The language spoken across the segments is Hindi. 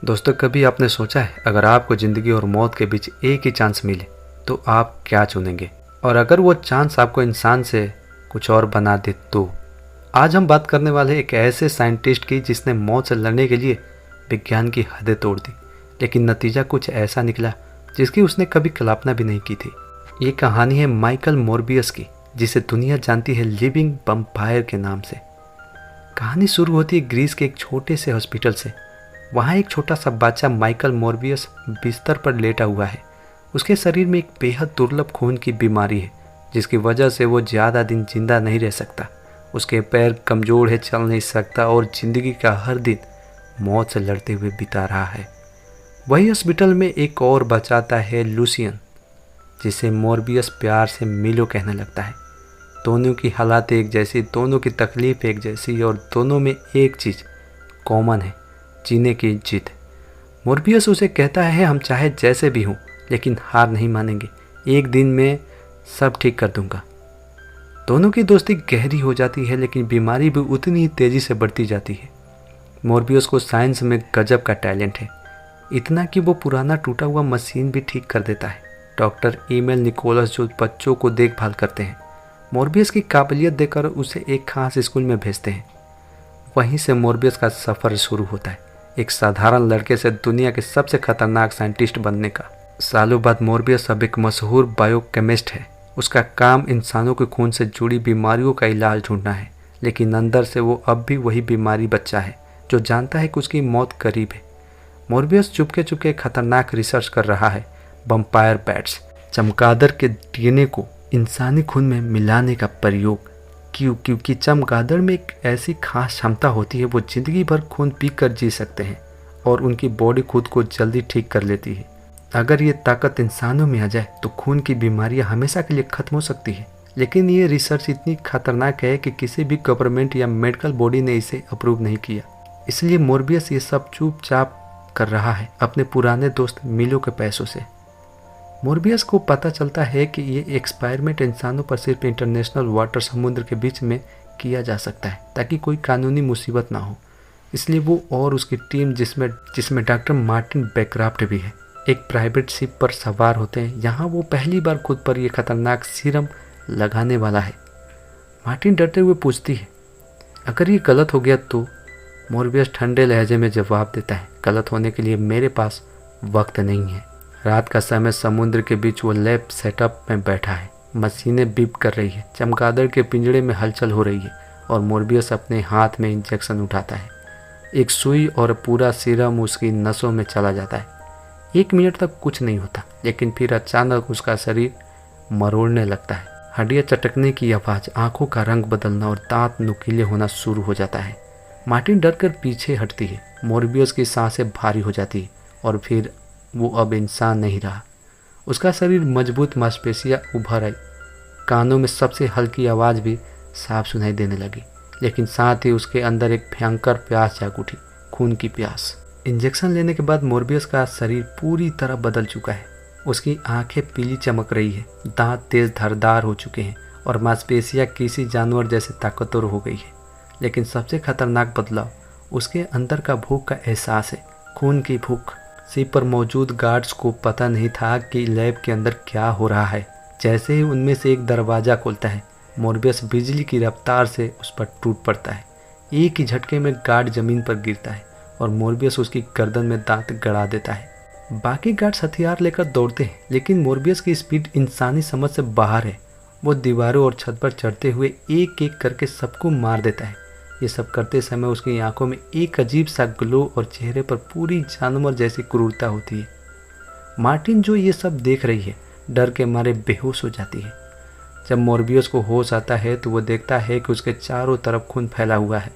दोस्तों, कभी आपने सोचा है अगर आपको ज़िंदगी और मौत के बीच एक ही चांस मिले तो आप क्या चुनेंगे? और अगर वो चांस आपको इंसान से कुछ और बना दे तो? आज हम बात करने वाले एक ऐसे साइंटिस्ट की जिसने मौत से लड़ने के लिए विज्ञान की हदें तोड़ दी, लेकिन नतीजा कुछ ऐसा निकला जिसकी उसने कभी कल्पना भी नहीं की थी। ये कहानी है माइकल मोरबियस की, जिसे दुनिया जानती है लिविंग वैम्पायर के नाम से। कहानी शुरू होती है ग्रीस के एक छोटे से हॉस्पिटल से। वहाँ एक छोटा सा बच्चा माइकल मोरबियस बिस्तर पर लेटा हुआ है। उसके शरीर में एक बेहद दुर्लभ खून की बीमारी है, जिसकी वजह से वो ज़्यादा दिन जिंदा नहीं रह सकता। उसके पैर कमज़ोर है, चल नहीं सकता और ज़िंदगी का हर दिन मौत से लड़ते हुए बिता रहा है। वही हॉस्पिटल में एक और बच्चा आता है, लूसियन, जिसे मोरबियस प्यार से मिलो कहने लगता है। दोनों की हालात एक जैसी, दोनों की तकलीफ़ एक जैसी और दोनों में एक चीज़ कॉमन है, जीने की जिद। मोरबियस उसे कहता है, हम चाहे जैसे भी हों लेकिन हार नहीं मानेंगे, एक दिन में सब ठीक कर दूंगा। दोनों की दोस्ती गहरी हो जाती है, लेकिन बीमारी भी उतनी ही तेज़ी से बढ़ती जाती है। मोरबियस को साइंस में गजब का टैलेंट है, इतना कि वो पुराना टूटा हुआ मशीन भी ठीक कर देता है। डॉक्टर ईमेल निकोलस, जो बच्चों को देखभाल करते हैं, मोरबियस की काबिलियत देखकर उसे एक खास स्कूल में भेजते हैं। वहीं से मोरबियस का सफ़र शुरू होता है, एक साधारण लड़के से दुनिया के सबसे खतरनाक साइंटिस्ट बनने का। सालों बाद मोरबियस अब एक मशहूर बायोकेमिस्ट है। उसका काम इंसानों के खून से जुड़ी बीमारियों का इलाज ढूंढना है, लेकिन अंदर से वो अब भी वही बीमारी बच्चा है जो जानता है कि उसकी मौत करीब है। मोरबियस चुपके चुपके खतरनाक रिसर्च कर रहा है, वैम्पायर बैट्स, चमगादड़ के डीएनए को इंसानी खून में मिलाने का प्रयोग। क्योंकि चमगादड़ में एक ऐसी खास क्षमता होती है, वो ज़िंदगी भर खून पीकर जी सकते हैं और उनकी बॉडी खुद को जल्दी ठीक कर लेती है। अगर ये ताकत इंसानों में आ जाए तो खून की बीमारियां हमेशा के लिए ख़त्म हो सकती है। लेकिन ये रिसर्च इतनी खतरनाक है कि किसी भी गवर्नमेंट या मेडिकल बॉडी ने इसे अप्रूव नहीं किया। इसलिए मोरबियस ये सब चुपचाप कर रहा है, अपने पुराने दोस्त मिलो के पैसों से। मोरबियस को पता चलता है कि ये एक्सपेरिमेंट इंसानों पर सिर्फ इंटरनेशनल वाटर, समुद्र के बीच में किया जा सकता है, ताकि कोई कानूनी मुसीबत ना हो। इसलिए वो और उसकी टीम, जिसमें डॉक्टर मार्टिन बैक्राफ्ट भी है, एक प्राइवेट शिप पर सवार होते हैं। यहाँ वो पहली बार खुद पर यह खतरनाक सीरम लगाने वाला है। मार्टिन डरते हुए पूछती है, अगर ये गलत हो गया तो? मोरबियस ठंडे लहजे में जवाब देता है, गलत होने के लिए मेरे पास वक्त नहीं है। रात का समय, समुद्र के बीच वो लैब सेटअप में बैठा है। मशीनें बीप कर रही है, चमगादड़ के पिंजड़े में हलचल हो रही है और मोरबियस अपने हाथ में इंजेक्शन उठाता है। एक सुई और पूरा सीरम उसकी नसों में चला जाता है। 1 मिनट तक कुछ नहीं होता, लेकिन फिर अचानक उसका शरीर मरोड़ने लगता है। हड्डियाँ चटकने की आवाज़, आंखों का रंग बदलना और दांत नुकीले होना शुरू हो जाता है। मार्टिन डरकर पीछे हटती है। मोरबियस की सांसें भारी हो जाती है और फिर वो अब इंसान नहीं रहा। उसका शरीर मजबूत, मांसपेशियां उभर आई, कानों में सबसे हल्की आवाज़ भी साफ सुनाई देने लगी, लेकिन साथ ही उसके अंदर एक भयंकर प्यास जाग उठी, खून की प्यास। इंजेक्शन लेने के बाद मोरबियस का शरीर पूरी तरह बदल चुका है। उसकी आंखें पीली चमक रही है, दांत तेज धारदार हो चुके हैं और मांसपेशियां किसी जानवर जैसे ताकतवर हो गई है। लेकिन सबसे खतरनाक बदलाव उसके अंदर का भूख का एहसास है, खून की भूख। शिप पर मौजूद गार्ड्स को पता नहीं था कि लैब के अंदर क्या हो रहा है। जैसे ही उनमें से एक दरवाज़ा खुलता है, मोरबियस बिजली की रफ्तार से उस पर टूट पड़ता है। एक ही झटके में गार्ड ज़मीन पर गिरता है और मोरबियस उसकी गर्दन में दांत गड़ा देता है। बाकी गार्ड्स हथियार लेकर दौड़ते हैं, लेकिन मोरबियस की स्पीड इंसानी समझ से बाहर है। वो दीवारों और छत पर चढ़ते हुए एक एक करके सबको मार देता है। ये सब करते समय उसकी आंखों में एक अजीब सा ग्लो और चेहरे पर पूरी जानवर जैसी क्रूरता होती है। मार्टिन, जो ये सब देख रही है, डर के मारे बेहोश हो जाती है। जब मोरबियस को होश आता है तो वो देखता है कि उसके चारों तरफ खून फैला हुआ है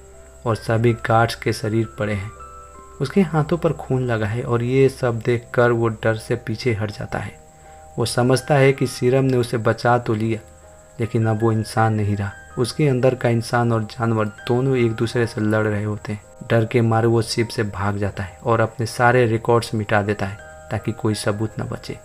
और सभी गार्ड्स के शरीर पड़े हैं। उसके हाथों पर खून लगा है और ये सब देखकर वो डर से पीछे हट जाता है। वो समझता है कि सीरम ने उसे बचा तो लिया, लेकिन अब वो इंसान नहीं रहा। उसके अंदर का इंसान और जानवर दोनों एक दूसरे से लड़ रहे होते हैं। डर के मारे वो शिप से भाग जाता है और अपने सारे रिकॉर्ड्स मिटा देता है ताकि कोई सबूत न बचे।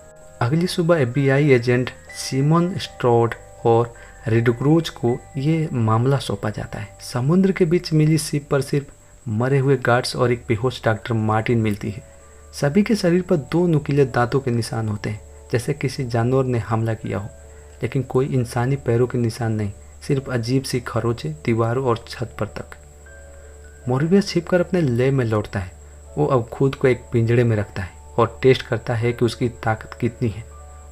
अगली सुबह FBI एजेंट सिमोन स्ट्रॉड और रेडक्रूज को ये मामला सौंपा जाता है। समुद्र के बीच मिली शिप पर सिर्फ मरे हुए गार्ड्स और एक बेहोश डॉक्टर मार्टिन मिलती है। सभी के शरीर पर 2 नुकीले दांतों के निशान होते हैं, जैसे किसी जानवर ने हमला किया हो, लेकिन कोई इंसानी पैरों के निशान नहीं, सिर्फ अजीब सी खरोंचें दीवारों और छत पर तक। मोरबियस छिपकर अपने लैब में लौटता है। वो अब खुद को एक पिंजड़े में रखता है और टेस्ट करता है कि उसकी ताकत कितनी है।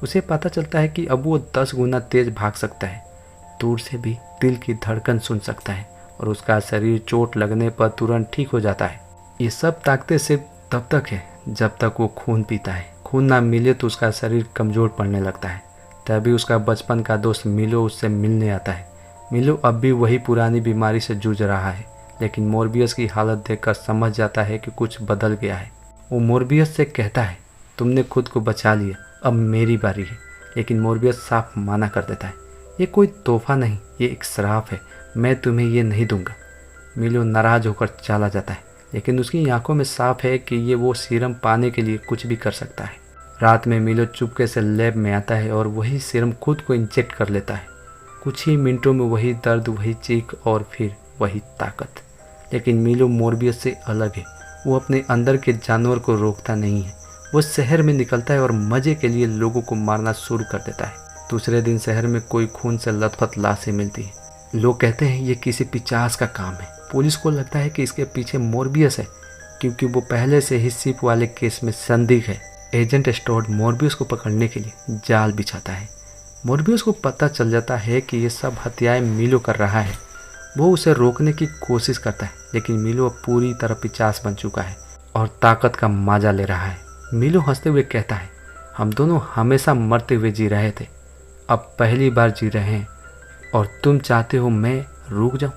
उसे पता चलता है कि अब वो 10 गुना तेज भाग सकता है, दूर से भी दिल की धड़कन सुन सकता है और उसका शरीर चोट लगने पर तुरंत ठीक हो जाता है। ये सब ताकतें सिर्फ तब तक है जब तक वो खून पीता है। खून ना मिले तो उसका शरीर कमज़ोर पड़ने लगता है। तभी उसका बचपन का दोस्त मिलो उससे मिलने आता है। मिलो अब भी वही पुरानी बीमारी से जूझ रहा है, लेकिन मोरबियस की हालत देखकर समझ जाता है कि कुछ बदल गया है। वो मोरबियस से कहता है, तुमने खुद को बचा लिया, अब मेरी बारी है। लेकिन मोरबियस साफ मना कर देता है, ये कोई तोहफा नहीं, ये एक श्राप है, मैं तुम्हें ये नहीं दूंगा। मिलो नाराज होकर चला जाता है, लेकिन उसकी आंखों में साफ है कि ये वो सीरम पाने के लिए कुछ भी कर सकता है। रात में मिलो चुपके से लैब में आता है और वही सीरम खुद को इंजेक्ट कर लेता है। कुछ ही मिनटों में वही दर्द, वही चीख और फिर वही ताकत। लेकिन मिलो मोरबियस से अलग है। वो अपने अंदर के जानवर को रोकता नहीं है। वो शहर में निकलता है और मज़े के लिए लोगों को मारना शुरू कर देता है। दूसरे दिन शहर में कोई खून से लथपथ लाशें मिलती है। लोग कहते हैं ये किसी पिशाच का काम है। पुलिस को लगता है कि इसके पीछे मोरबियस है, क्योंकि वो पहले से ही शिप वाले केस में संदिग्ध है। एजेंट स्टोड मोरबियस को पकड़ने के लिए जाल बिछाता है। मोरबियस को पता चल जाता है कि ये सब हत्याएं मिलो कर रहा है। वो उसे रोकने की कोशिश करता है, लेकिन मिलो अब पूरी तरह पिशाच बन चुका है और ताकत का मजा ले रहा है। मिलो हंसते हुए कहता है, हम दोनों हमेशा मरते हुए जी रहे थे, अब पहली बार जी रहे हैं और तुम चाहते हो मैं रुक जाऊं।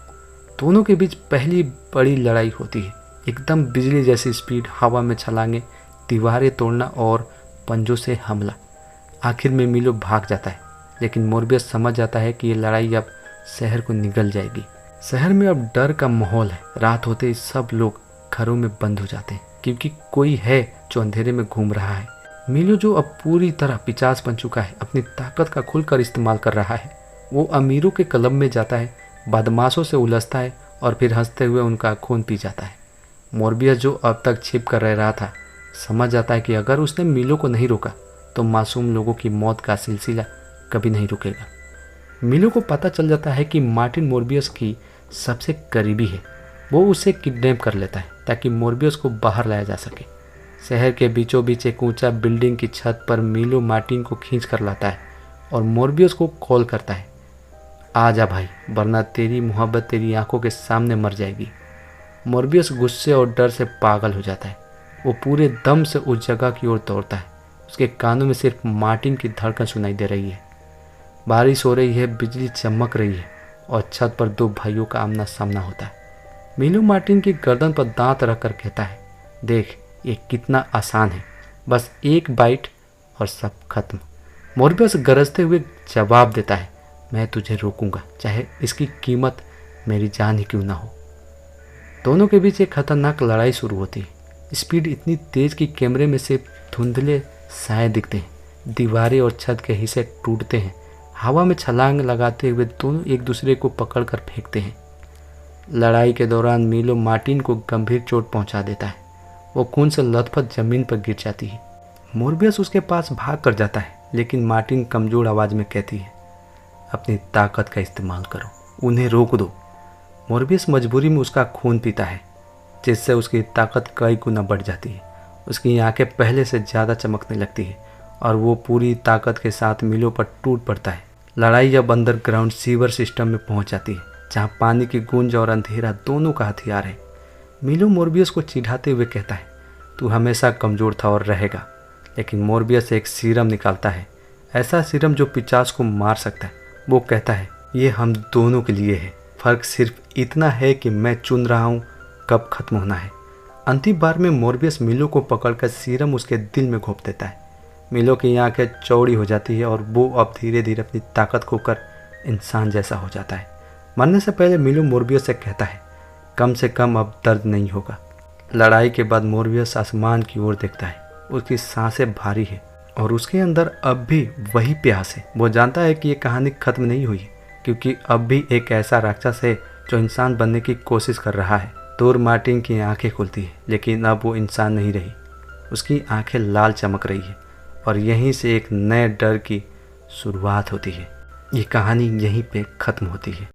दोनों के बीच पहली बड़ी लड़ाई होती है। एकदम बिजली जैसी स्पीड, हवा में छलांगे, दीवारें तोड़ना और पंजों से हमला। आखिर में मिलो भाग जाता है, लेकिन मोरबियस समझ जाता है कि ये लड़ाई अब शहर को निगल जाएगी। शहर में अब डर का माहौल है। रात होते ही सब लोग घरों में बंद हो जाते हैं, क्योंकि कोई है जो अंधेरे में घूम रहा है। मिलो जो अब पूरी तरह पिशाच बन चुका है, अपनी ताकत का खुलकर इस्तेमाल कर रहा है। वो अमीरों के क्लब में जाता है, बदमाशों से उलझता है और फिर हंसते हुए उनका खून पी जाता है। मोरबियस जो अब तक छिप कर रह रहा था, समझ जाता है कि अगर उसने मिलो को नहीं रोका तो मासूम लोगों की मौत का सिलसिला कभी नहीं रुकेगा। मिलो को पता चल जाता है कि मार्टिन मोरबियस की सबसे करीबी है। वो उसे किडनैप कर लेता है ताकि मोरबियस को बाहर लाया जा सके। शहर के बीचों बीच एक ऊंचा बिल्डिंग की छत पर मिलो मार्टिन को खींच कर लाता है और मोरबियस को कॉल करता है, आ जा भाई, वरना तेरी मोहब्बत तेरी आंखों के सामने मर जाएगी। मोरबियस गुस्से और डर से पागल हो जाता है। वो पूरे दम से उस जगह की ओर दौड़ता है। उसके कानों में सिर्फ मार्टिन की धड़कन सुनाई दे रही है। बारिश हो रही है, बिजली चमक रही है और छत पर 2 भाइयों का आमना सामना होता है। मिलो मार्टिन की गर्दन पर दांत रखकर कहता है, देख ये कितना आसान है, बस एक बाइट और सब खत्म। मोरबियस गरजते हुए जवाब देता है, मैं तुझे रोकूंगा, चाहे इसकी कीमत मेरी जान ही क्यों ना हो। दोनों के बीच एक खतरनाक लड़ाई शुरू होती है। स्पीड इतनी तेज कि कैमरे में से धुंधले साए दिखते हैं। दीवारें और छत के हिस्से टूटते हैं। हवा में छलांग लगाते हुए दोनों एक दूसरे को पकड़कर फेंकते हैं। लड़ाई के दौरान मिलो मार्टिन को गंभीर चोट पहुंचा देता है। वो खून से लथपथ जमीन पर गिर जाती है। मोरबियस उसके पास भाग कर जाता है, लेकिन मार्टिन कमजोर आवाज़ में कहती है, अपनी ताकत का इस्तेमाल करो, उन्हें रोक दो। मोरबियस मजबूरी में उसका खून पीता है, जिससे उसकी ताकत कई गुना बढ़ जाती है। उसकी आंखें पहले से ज़्यादा चमकने लगती है और वो पूरी ताकत के साथ मिलो पर टूट पड़ता है। लड़ाई अब अंडरग्राउंड सीवर सिस्टम में पहुंच जाती है, जहां पानी की गूंज और अंधेरा दोनों का हथियार है। मिलो मोरबियस को चिढ़ाते हुए कहता है, तू हमेशा कमज़ोर था और रहेगा। लेकिन मोरबियस एक सीरम निकालता है, ऐसा सीरम जो पिशाच को मार सकता है। वो कहता है, ये हम दोनों के लिए है, फ़र्क सिर्फ इतना है कि मैं चुन रहा हूँ कब ख़त्म होना है। अंतिम बार में मोरबियस मिलो को पकड़कर सीरम उसके दिल में घोंप देता है। मिलो की आंखें चौड़ी हो जाती है और वो अब धीरे धीरे अपनी ताकत खोकर इंसान जैसा हो जाता है। मरने से पहले मिलो मोरबियस से कहता है, कम से कम अब दर्द नहीं होगा। लड़ाई के बाद मोरबियस आसमान की ओर देखता है। उसकी सांसें भारी है और उसके अंदर अब भी वही प्यास है। वो जानता है कि ये कहानी खत्म नहीं हुई, क्योंकि अब भी एक ऐसा राक्षस है जो इंसान बनने की कोशिश कर रहा है। आर्तुर मार्टिन की आंखें खुलती है, लेकिन अब वो इंसान नहीं रही। उसकी आंखें लाल चमक रही है और यहीं से एक नए डर की शुरुआत होती है। ये कहानी यहीं पे ख़त्म होती है।